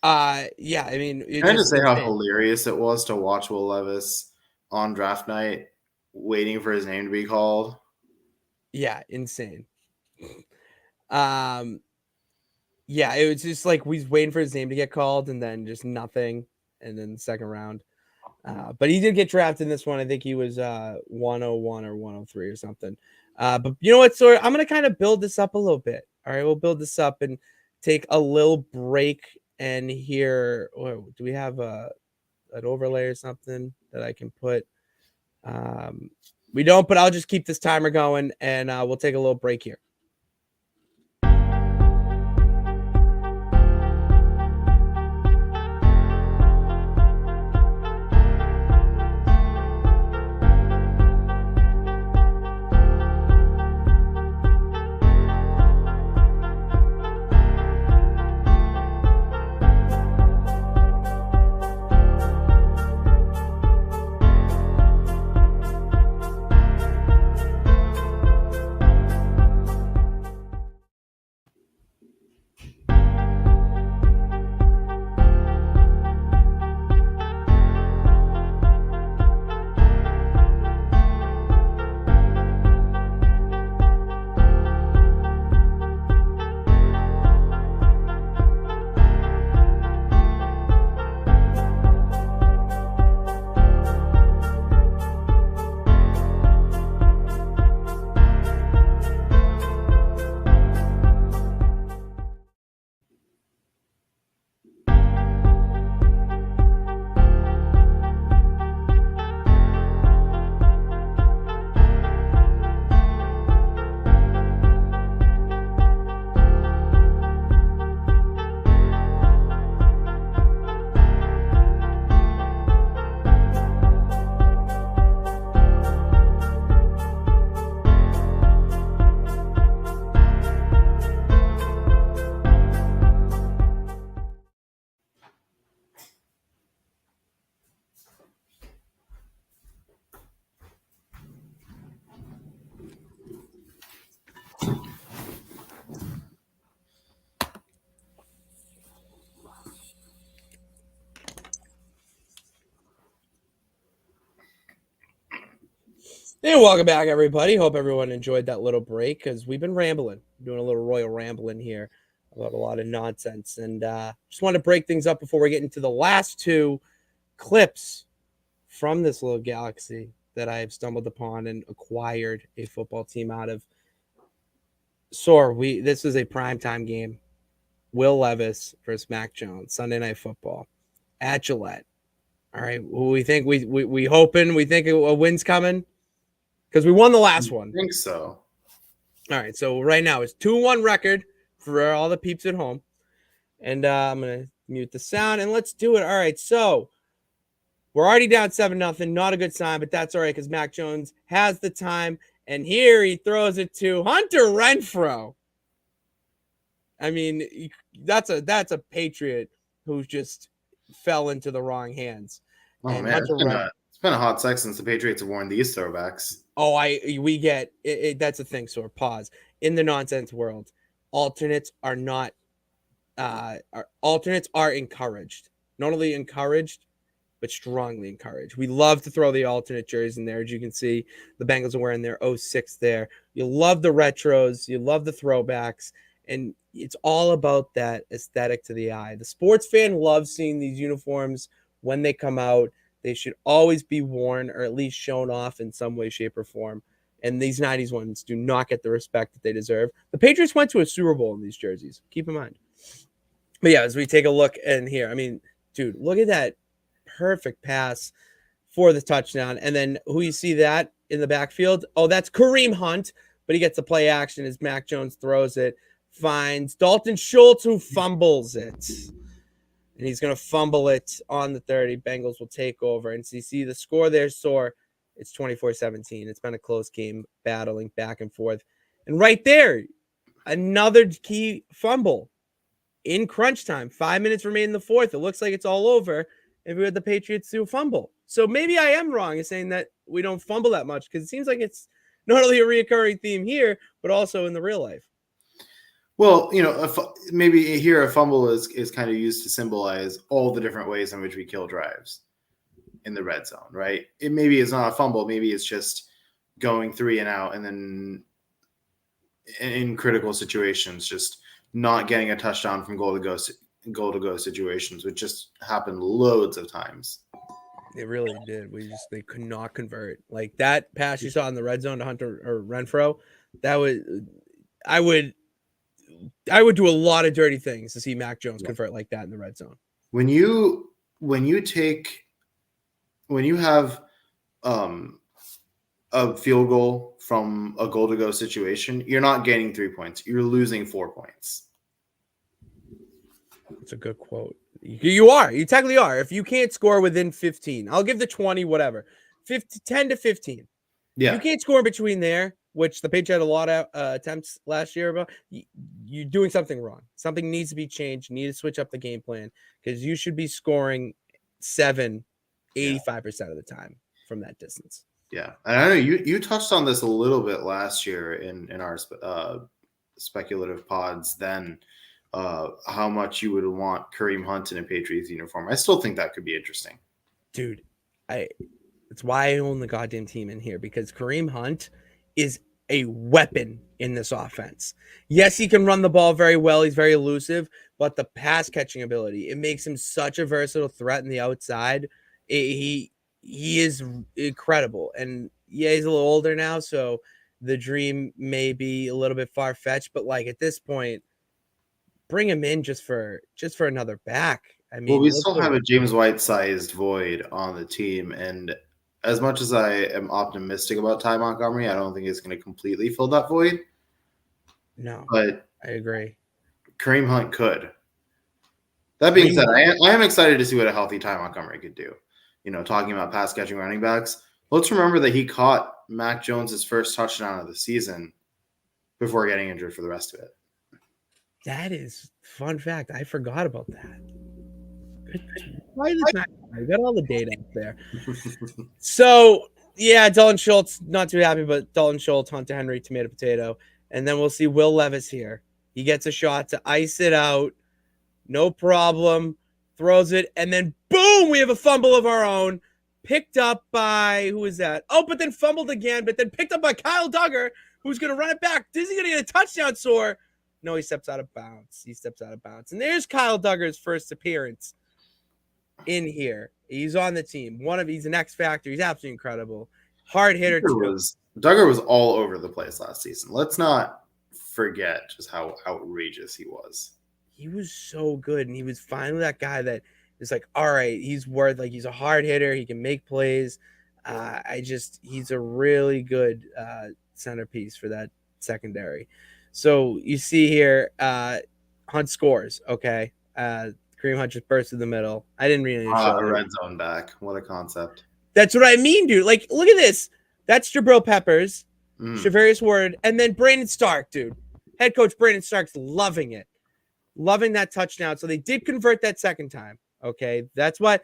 S1: I had
S2: to say how hilarious it was to watch Will Levis on draft night, waiting for his name to be called.
S1: Yeah, insane. Yeah, it was just like we was waiting for his name to get called, and then just nothing, and then the second round. But he did get drafted in this one. I think he was 101 or 103 or something. But you know what, Soor? I'm going to kind of build this up a little bit. All right, we'll build this up and take a little break and hear. Do we have an overlay or something that I can put? We don't, but I'll just keep this timer going, and we'll take a little break here. And welcome back, everybody. Hope everyone enjoyed that little break because we've been rambling, doing a little royal rambling here about a lot of nonsense. And just want to break things up before we get into the last two clips from this little galaxy that I have stumbled upon and acquired a football team out of. Soor, this is a primetime game. Will Levis versus Mac Jones, Sunday Night Football at Gillette. All right, we think we hoping we think a win's coming because we won the last one.
S2: I think so.
S1: All right, so right now it's 2-1 record for all the peeps at home, and I'm gonna mute the sound and let's do it. All right, so we're already down 7-0, not a good sign, but that's all right because Mac Jones has the time, and here he throws it to Hunter Renfrow. I mean, that's a Patriot who just fell into the wrong hands.
S2: Oh
S1: And
S2: man,
S1: Hunter
S2: it's been a hot sec since the Patriots have worn these throwbacks.
S1: Oh, we get it, that's a thing. So pause. In the nonsense world, alternates are not alternates are encouraged. Not only encouraged, but strongly encouraged. We love to throw the alternate jerseys in there. As you can see, the Bengals are wearing their 06 there. You love the retros, you love the throwbacks, and it's all about that aesthetic to the eye. The sports fan loves seeing these uniforms when they come out. They should always be worn or at least shown off in some way, shape, or form. And these 90s ones do not get the respect that they deserve. The Patriots went to a Super Bowl in these jerseys. Keep in mind. But yeah, as we take a look in here, I mean, dude, look at that perfect pass for the touchdown. And then who you see that in the backfield? Oh, that's Kareem Hunt, but he gets the play action as Mac Jones throws it, finds Dalton Schultz, who fumbles it. And he's going to fumble it on the 30. Bengals will take over. And so you see the score there, Soor. It's 24-17. It's been a close game, battling back and forth. And right there, another key fumble in crunch time. 5 minutes remain in the fourth. It looks like it's all over if we had the Patriots do fumble. So maybe I am wrong in saying that we don't fumble that much because it seems like it's not only a reoccurring theme here, but also in the real life.
S2: Well, maybe here a fumble is kind of used to symbolize all the different ways in which we kill drives in the red zone, right? It maybe it's not a fumble. Maybe it's just going 3 and out and then in critical situations, just not getting a touchdown from goal to go situations, which just happened loads of times.
S1: It really did. They could not convert. Like that pass you saw in the red zone to Hunter or Renfrow, that was I would do a lot of dirty things to see Mac Jones convert like that in the red zone.
S2: When you have a field goal from a goal to go situation, you're not gaining 3 points. You're losing 4 points.
S1: It's a good quote. You are. You technically are. If you can't score within 15, I'll give the 20, whatever. 10 to 15.
S2: Yeah.
S1: You can't score in between there, which the Patriots had a lot of attempts last year about. You're doing something wrong. Something needs to be changed. You need to switch up the game plan because you should be scoring 85% of the time from that distance.
S2: Yeah. And I know you touched on this a little bit last year in our speculative pods then, how much you would want Kareem Hunt in a Patriots uniform. I still think that could be interesting.
S1: Dude, it's why I own the goddamn team in here because Kareem Hunt is a weapon in this offense. Yes, he can run the ball very well. He's very elusive, but the pass catching ability, it makes him such a versatile threat in the outside. He is incredible. And yeah, he's a little older now, so the dream may be a little bit far-fetched, but like at this point, bring him in just for another back. I mean,
S2: well, we still have a James White-sized void on the team, and as much as I am optimistic about Ty Montgomery, I don't think it's going to completely fill that void.
S1: No,
S2: but
S1: I agree.
S2: Kareem Hunt could. That being said, I am excited to see what a healthy Ty Montgomery could do. Talking about pass catching running backs, let's remember that he caught Mac Jones' first touchdown of the season before getting injured for the rest of it.
S1: That is fun fact. I forgot about that. Why is not? I got all the data up there. So yeah, Dalton Schultz not too happy, but Dalton Schultz, Hunter Henry, tomato potato, and then we'll see Will Levis here. He gets a shot to ice it out, no problem. Throws it, and then boom, we have a fumble of our own. picked up by, who is that? Oh, but then fumbled again, but then picked up by Kyle Duggar, who's going to run it back. Is he going to get a touchdown, Soor? No, he steps out of bounds. And there's Kyle Duggar's first appearance in here. He's on the team. He's an X factor. He's absolutely incredible. Hard hitter too.
S2: Duggar was all over the place last season. Let's not forget just how outrageous he was.
S1: He was so good, and he was finally that guy that is like, all right, he's a hard hitter. He can make plays. He's a really good centerpiece for that secondary. So you see here, Hunt scores. Okay. Kareem Hunt just burst in the middle. I didn't really
S2: a red zone back. What a concept.
S1: That's what I mean, dude. Like, look at this. That's Jabril Peppers, Shavarius Ward, and then Brandon Stark, dude. Head coach Brandon Stark's loving it. Loving that touchdown. So they did convert that second time. Okay. That's what.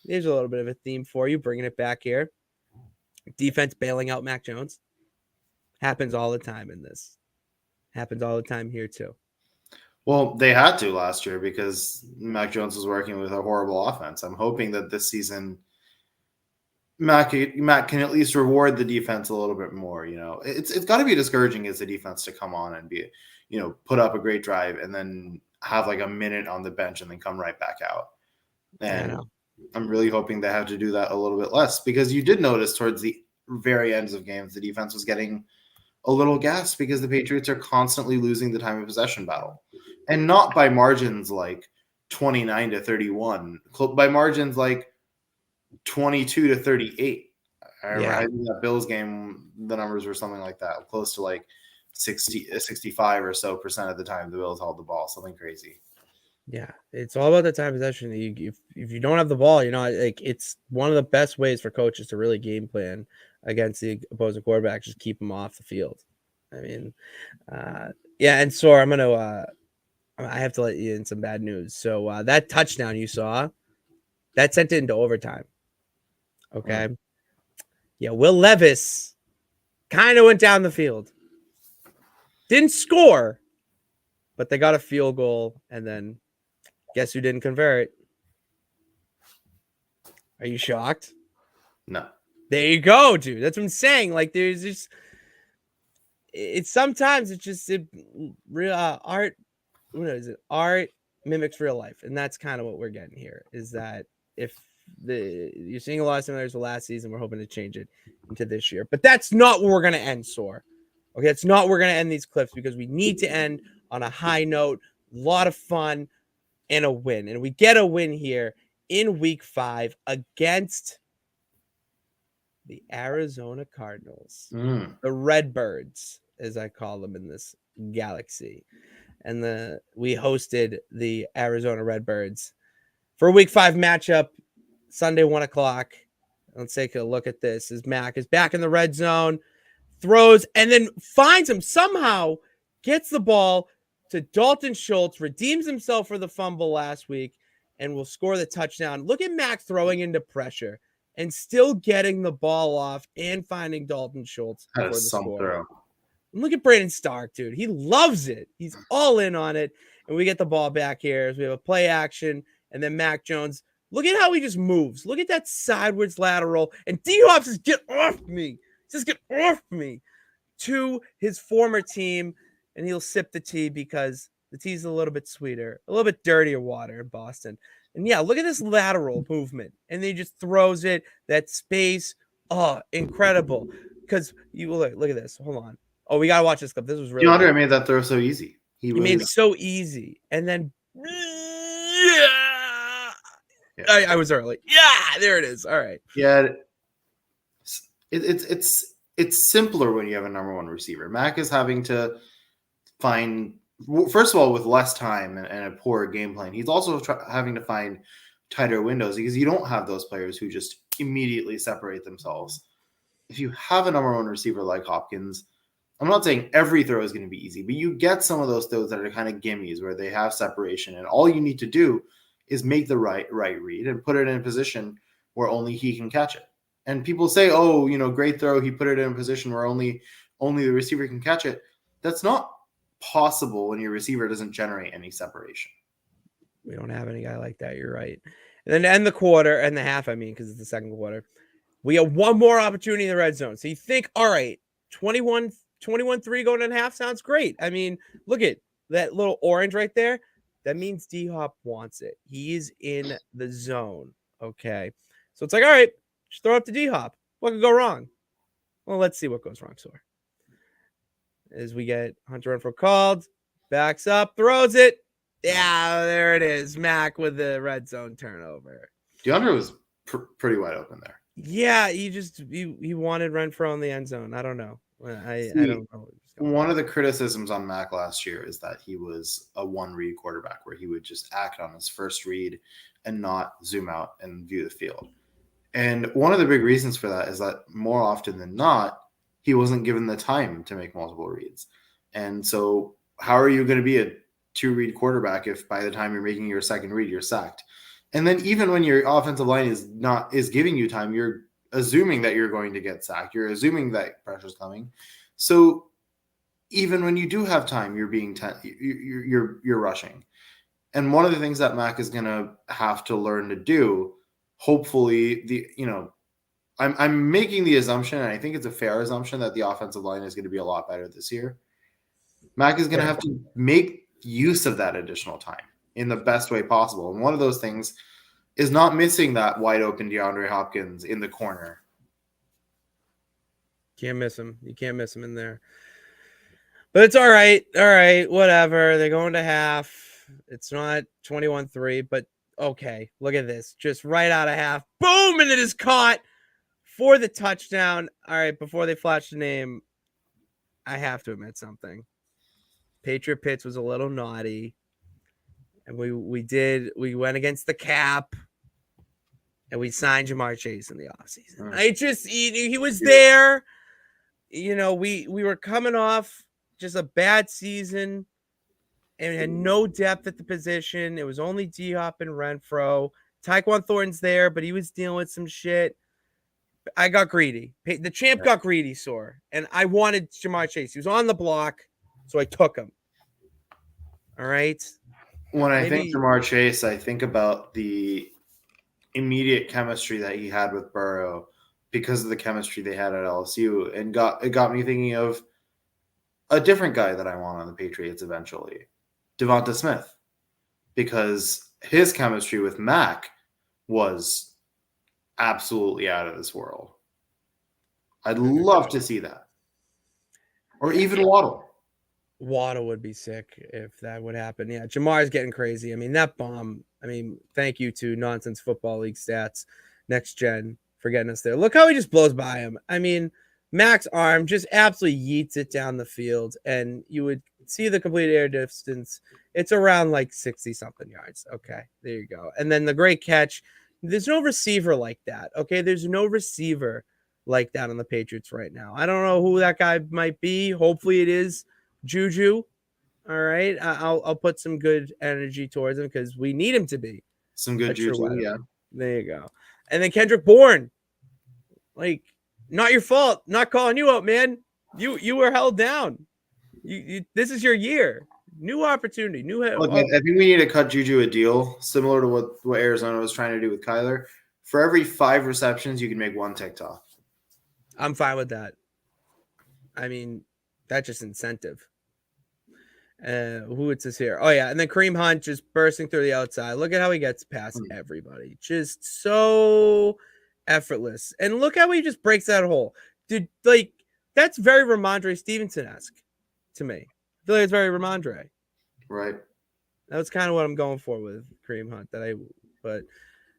S1: There's a little bit of a theme for you, bringing it back here. Defense bailing out Mac Jones. Happens all the time in this. Happens all the time here, too.
S2: Well, they had to last year because Mac Jones was working with a horrible offense. I'm hoping that this season Mac can at least reward the defense a little bit more. You know, it's got to be discouraging as the defense to come on and be, you know, put up a great drive and then have like a minute on the bench and then come right back out. And I'm really hoping they have to do that a little bit less, because you did notice towards the very ends of games, the defense was getting a little gassed because the Patriots are constantly losing the time of possession battle, and not by margins like 29-31, by margins like 22-38. I think that Bills game, the numbers were something like that, close to like 65 or so % of the time the Bills held the ball, something crazy.
S1: Yeah, it's all about the time possession. If you don't have the ball, you know, like, it's one of the best ways for coaches to really game plan against the opposing quarterback. Just keep them off the field. I mean, and Soor, I have to let you in some bad news. So that touchdown you saw, that sent it into overtime. Okay. Yeah, Will Levis kind of went down the field. Didn't score, but they got a field goal, and then guess who didn't convert? Are you shocked?
S2: No.
S1: There you go, dude. That's what I'm saying. Like, there's just, sometimes art. What is it? Art mimics real life, and that's kind of what we're getting here. Is that if you're seeing a lot of similarities with last season, we're hoping to change it into this year. But that's not where we're going to end, Soor. Okay, that's not where we're going to end these clips, because we need to end on a high note, a lot of fun, and a win. And we get a win here in week 5 against the Arizona Cardinals, the Redbirds, as I call them in this galaxy. And we hosted the Arizona Redbirds for a week 5 matchup, Sunday, 1 o'clock. Let's take a look at this. As Mac is back in the red zone, throws, and then finds him, somehow gets the ball to Dalton Schultz, redeems himself for the fumble last week, and will score the touchdown. Look at Mac throwing into pressure and still getting the ball off and finding Dalton Schultz for the score. Throw. And look at Brandon Stark, dude. He loves it. He's all in on it. And we get the ball back here as we have a play action, and then Mac Jones. Look at how he just moves. Look at that sideways lateral. And D-Hop says, get off me. Just get off me, to his former team. And he'll sip the tea because the tea's a little bit sweeter, a little bit dirtier water in Boston. And yeah, look at this lateral movement. And then he just throws it, that space. Oh, incredible. Because you look at this. Hold on. Oh, we got to watch this clip. This was really
S2: DeAndre made that throw so easy. He
S1: made it so easy. And then, I was early. Yeah, there it is. All right.
S2: Yeah. It's simpler when you have a number 1 receiver. Mac is having to find, first of all, with less time and a poor game plan, he's also having to find tighter windows, because you don't have those players who just immediately separate themselves. If you have a number 1 receiver like Hopkins, I'm not saying every throw is going to be easy, but you get some of those throws that are kind of gimmies where they have separation, and all you need to do is make the right read and put it in a position where only he can catch it. And people say, oh, you know, great throw, he put it in a position where only the receiver can catch it. That's not possible when your receiver doesn't generate any separation.
S1: We don't have any guy like that. You're right. And then to end the quarter and the half, I mean, because it's the second quarter, we have one more opportunity in the red zone. So you think, all right, 21-3 going in half sounds great. I mean, look at that little orange right there. That means D-Hop wants it. He's in the zone. Okay. So it's like, all right, just throw it up to D-Hop. What could go wrong? Well, let's see what goes wrong, Soor. As we get Hunter Renfrow called, backs up, throws it. Yeah, there it is. Mac with the red zone turnover.
S2: DeAndre was pretty wide open there.
S1: Yeah, he wanted Renfrow in the end zone. I don't know. I don't know.
S2: One of the criticisms on Mac last year is that he was a one-read quarterback where he would just act on his first read and not zoom out and view the field. And one of the big reasons for that is that more often than not, he wasn't given the time to make multiple reads. And so how are you going to be a two-read quarterback if by the time you're making your second read, you're sacked? And then even when your offensive line is giving you time, you're assuming that you're going to get sacked. You're assuming that pressure's coming. So even when you do have time, you're being you're rushing. And one of the things that Mac is going to have to learn to do, hopefully, I'm making the assumption, and I think it's a fair assumption, that the offensive line is going to be a lot better this year. Mac is going to have to make use of that additional time in the best way possible. And one of those things is not missing that wide open DeAndre Hopkins in the corner.
S1: Can't miss him. You can't miss him in there. But it's all right. All right, whatever. They're going to half. It's not 21-3, but okay. Look at this. Just right out of half. Boom, and it is caught for the touchdown. All right, before they flash the name, I have to admit something. Patriot Pitts was a little naughty. And we went against the cap. And we signed Jamar Chase in the offseason. He was there. We were coming off just a bad season and had no depth at the position. It was only D-Hop and Renfrow. Tyquan Thornton's there, but he was dealing with some shit. I got greedy. The champ got greedy, Soor. And I wanted Jamar Chase. He was on the block, so I took him. All right?
S2: When I think Jamar Chase, I think about the immediate chemistry that he had with Burrow because of the chemistry they had at LSU, and it got me thinking of a different guy that I want on the Patriots eventually, Devonta Smith, because his chemistry with Mac was absolutely out of this world. I'd love to see that. Or even Waddle.
S1: Waddle would be sick if that would happen. Yeah, Jamar's getting crazy. I mean, that bomb. I mean, thank you to Nonsense Football League Stats, Next Gen, for getting us there. Look how he just blows by him. I mean, Mac's arm just absolutely yeets it down the field, and you would see the complete air distance. It's around like 60-something yards. Okay, there you go. And then the great catch. There's no receiver like that. Okay, there's no receiver like that on the Patriots right now. I don't know who that guy might be. Hopefully it is Juju. All right. I'll put some good energy towards him because we need him to be.
S2: Some good Juju, yeah.
S1: There you go. And then Kendrick Bourne. Like, not your fault. Not calling you out, man. You were held down. You this is your year. New opportunity.
S2: Look, I think we need to cut Juju a deal similar to what Arizona was trying to do with Kyler. For every 5 receptions, you can make 1 TikTok.
S1: I'm fine with that. I mean, that's just incentive. Who it's this here? Oh, yeah. And then Kareem Hunt just bursting through the outside. Look at how he gets past everybody. Just so effortless. And look how he just breaks that hole. Dude, like, that's very Ramondre Stevenson-esque to me. I feel like it's very Ramondre.
S2: Right.
S1: That was kind of what I'm going for with Kareem Hunt. But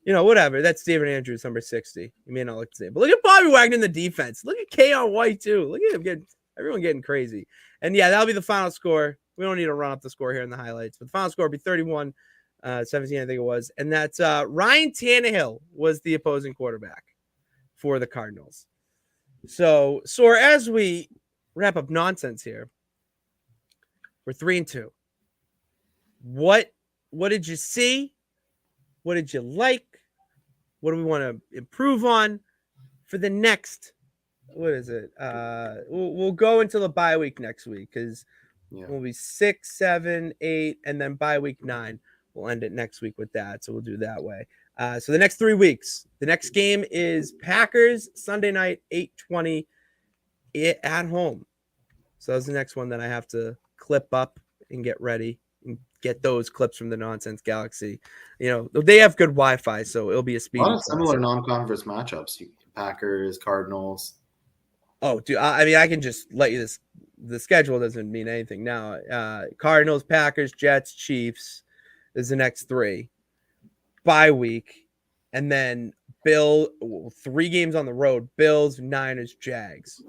S1: whatever. That's Steven Andrews, number 60. You may not look the same. But look at Bobby Wagner in the defense. Look at Keon White, too. Look at him everyone getting crazy. And yeah, that'll be the final score. We don't need to run up the score here in the highlights. But the final score will be 31-17, I think it was. And that's Ryan Tannehill was the opposing quarterback for the Cardinals. So as we wrap up nonsense here, we're 3-2. What did you see? What did you like? What do we want to improve on for the next? What is it? We'll go until the bye week next week because we'll be 6, 7, 8, and then bye week 9. We'll end it next week with that. So we'll do that way. So the next 3 weeks, the next game is Packers Sunday night, 8:20 at home. So that's the next one that I have to clip up and get ready and get those clips from the Nonsense Galaxy. They have good Wi-Fi, so it'll be a
S2: A
S1: speedy
S2: lot of similar
S1: process.
S2: non-conference matchups: Packers, Cardinals.
S1: Oh, dude, I can just let you this. The schedule doesn't mean anything now. Cardinals, Packers, Jets, Chiefs is the next 3. Bye week, and then 3 games on the road: Bills, Niners, Jags.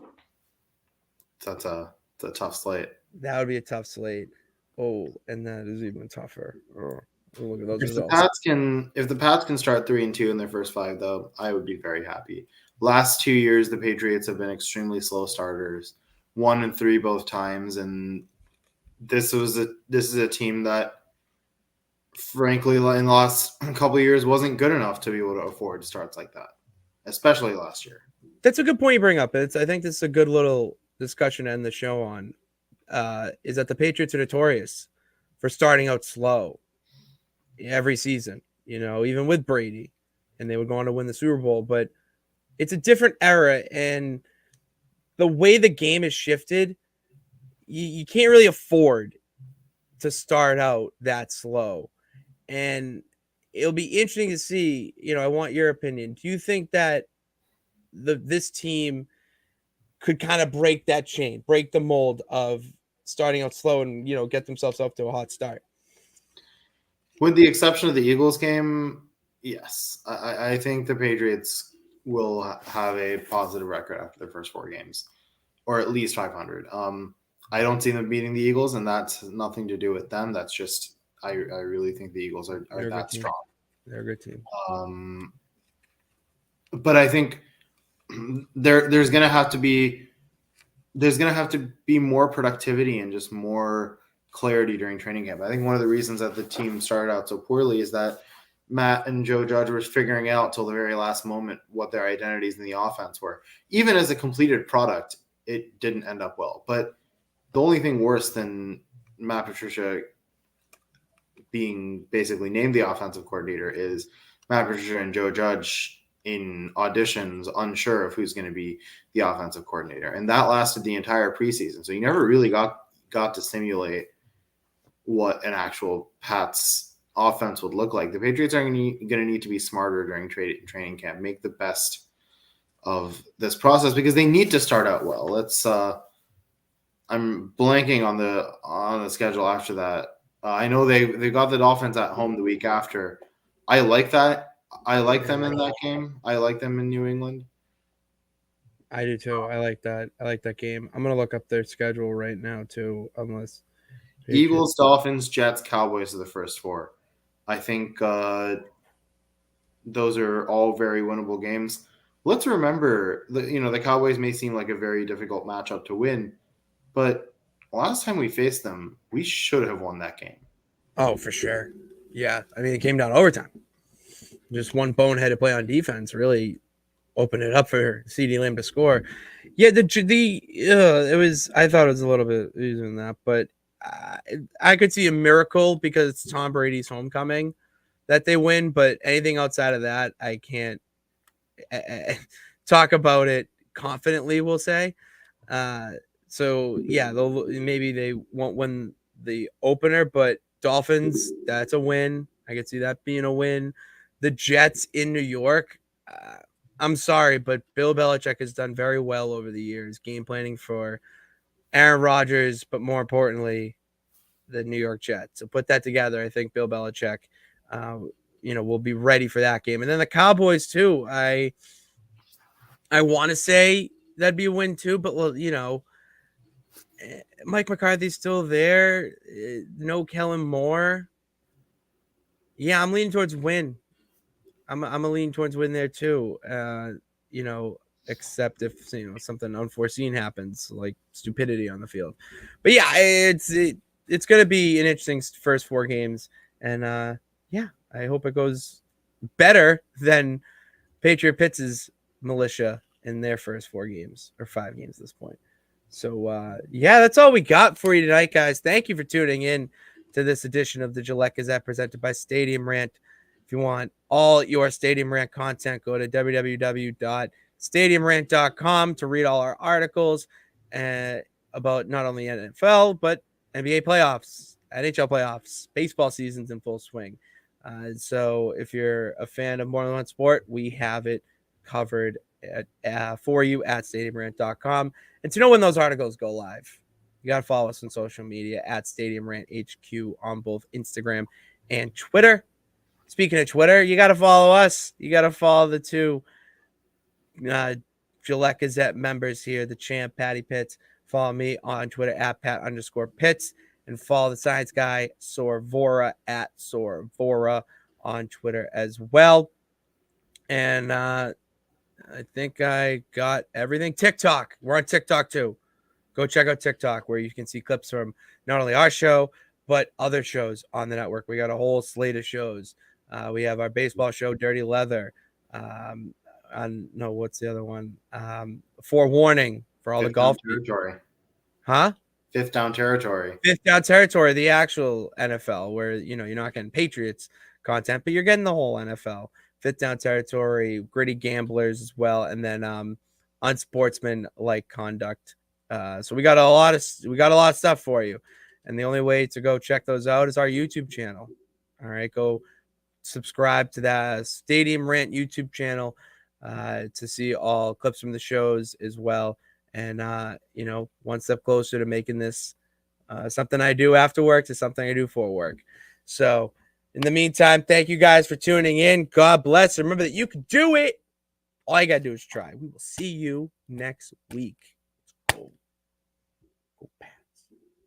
S2: That's a tough slate.
S1: That would be a tough slate. Oh, and that is even tougher. Oh, look at those
S2: If the
S1: results.
S2: Pats can start 3-2 in their first 5, though, I would be very happy. Last 2 years, the Patriots have been extremely slow starters, 1-3 both times, and this is a team that, frankly, in the last couple of years, wasn't good enough to be able to afford starts like that, especially last year.
S1: That's a good point you bring up. I think this is a good little discussion to end the show on. Is that the Patriots are notorious for starting out slow every season, even with Brady, and they would go on to win the Super Bowl. But it's a different era, and the way the game is shifted, you can't really afford to start out that slow. And it'll be interesting to see, I want your opinion. Do you think that this team could kind of break that chain, break the mold of starting out slow and, get themselves up to a hot start?
S2: With the exception of the Eagles game, yes. I think the Patriots will have a positive record after their first 4 games, or at least 500. I don't see them beating the Eagles, and that's nothing to do with them. That's just I really think the Eagles are that strong.
S1: They're a good team.
S2: But I think there's gonna have to be more productivity and just more clarity during training camp. I think one of the reasons that the team started out so poorly is that Matt and Joe Judge were figuring out till the very last moment what their identities in the offense were. Even as a completed product, it didn't end up well. But the only thing worse than Matt Patricia being basically named the offensive coordinator is Matt Patricia and Joe Judge in auditions unsure of who's going to be the offensive coordinator. And that lasted the entire preseason. So you never really got to simulate what an actual Pats offense would look like. The Patriots are going to need to be smarter during training camp, make the best of this process because they need to start out well. Let's I'm blanking on the schedule after that. I know they got the Dolphins at home the week after. I like that. I like them in that game. I like them in New England.
S1: I do too. I like that. I like that game. I'm gonna look up their schedule right now too. Unless
S2: Eagles, Dolphins, Jets, Cowboys are the first 4. I think those are all very winnable games. Let's remember, the Cowboys may seem like a very difficult matchup to win, but last time we faced them, we should have won that game.
S1: Oh, for sure. Yeah, I mean, it came down to overtime. Just one boneheaded play on defense really opened it up for CeeDee Lamb to score. Yeah, it was. I thought it was a little bit easier than that, but I could see a miracle because it's Tom Brady's homecoming that they win. But anything outside of that, I can't talk about it confidently. We'll say. So yeah, maybe they won't win the opener, but Dolphins, that's a win. I could see that being a win. The Jets in New York. I'm sorry, but Bill Belichick has done very well over the years, game planning for Aaron Rodgers, but more importantly, the New York Jets. So put that together. I think Bill Belichick, will be ready for that game. And then the Cowboys too. I want to say that'd be a win too, but Mike McCarthy's still there. No Kellen Moore. Yeah, I'm leaning towards win. I'm a lean towards win there too. Except if something unforeseen happens, like stupidity on the field. But yeah, it's going to be an interesting first 4 games, and I hope it goes better than Patriot Pitts's militia in their first 4 games or 5 games at this point. So that's all we got for you tonight, guys. Thank you for tuning in to this edition of the Gillette Gazette presented by Stadium Rant. If you want all your Stadium Rant content, go to www.stadiumrant.com to read all our articles about not only NFL, but NBA playoffs, NHL playoffs, baseball seasons in full swing. So if you're a fan of more than one sport, we have it covered for you at stadiumrant.com. And to know when those articles go live, you got to follow us on social media at Stadium Rant HQ on both Instagram and Twitter. Speaking of Twitter, you got to follow us. You got to follow the two Gillette Gazette members here, the champ, Patty Pitts. Follow me on Twitter at Pat_Pitts. And follow the science guy, Soor Vora, at Soor Vora on Twitter as well. And I think I got everything. TikTok. We're on TikTok too. Go check out TikTok where you can see clips from not only our show, but other shows on the network. We got a whole slate of shows. We have our baseball show, Dirty Leather. What's the other one? Forewarning for all the golf
S2: territory.
S1: Huh?
S2: Fifth Down Territory.
S1: Fifth Down Territory, the actual NFL, where you're not getting Patriots content, but you're getting the whole NFL. Fifth Down Territory, Gritty Gamblers as well, and then unsportsmanlike conduct. So we got a lot of stuff for you, and the only way to go check those out is our YouTube channel. All right, go subscribe to that Stadium Rant YouTube channel to see all clips from the shows as well. And, one step closer to making this something I do after work to something I do for work. So in the meantime, thank you guys for tuning in. God bless. Remember that you can do it. All you got to do is try. We will see you next week.